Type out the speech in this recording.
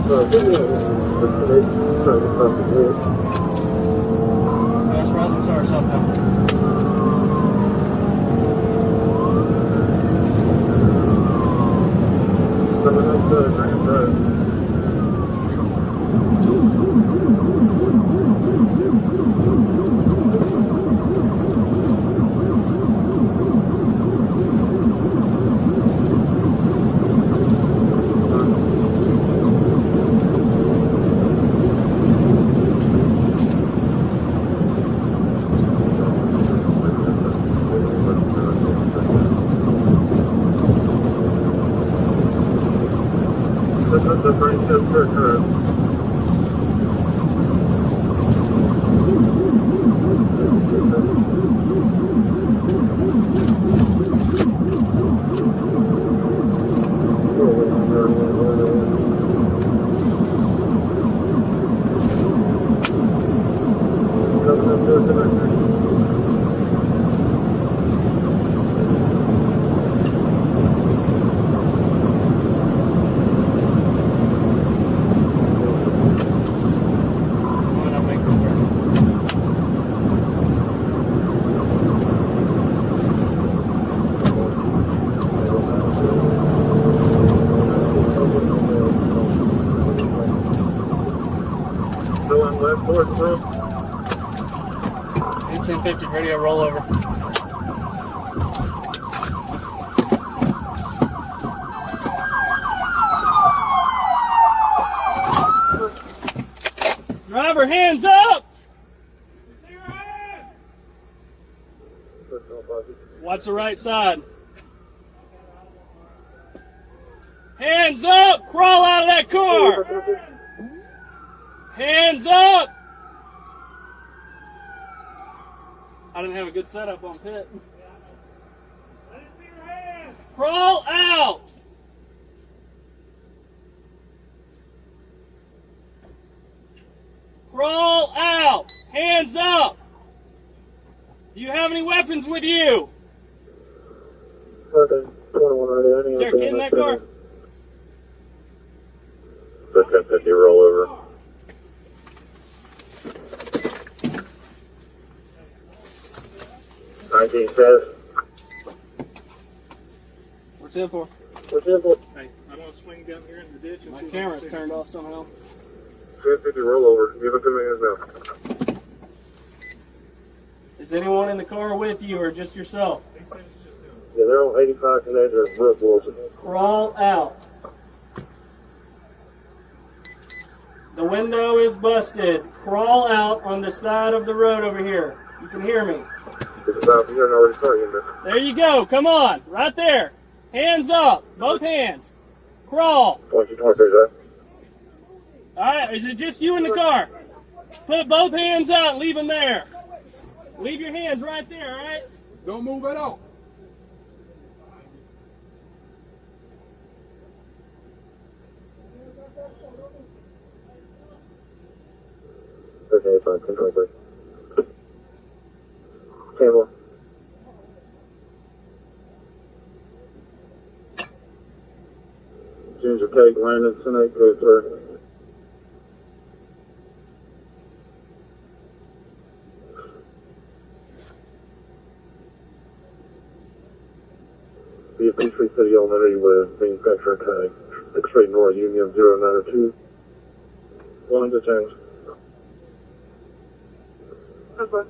That's Rising Star South Africa. North Room. 1050 radio rollover. Driver, hands up! Watch the right side. Hands up! Crawl out of that car! Hands up! I didn't have a good setup on pit. Crawl out! Crawl out! Hands up! Do you have any weapons with you? Is there a kid in that car? 1050 rollover. What's in for? Hey, I'm going to swing down here in the ditch. And my camera's turned off somehow. 1050 rollover. Give it 2 minutes now. Is anyone in the car with you or just yourself? Yeah, they're on 85 Canadian Brook Wilson. Crawl out. The window is busted. Crawl out on the side of the road over here. You can hear me. It's about here and already starting this. There you go. Come on. Right there. Hands up. Both hands. Crawl. 2223, All right. Is it just you in the car? Put both hands out and leave them there. Leave your hands right there, all right? Don't move at all. Okay, fine. 1023. Table. Ginger cake, Landon, Senate, go through. Be a Peachtree City Elementary with manufacturer tag. 6 Street North Union 092. 1 to change. That's fine.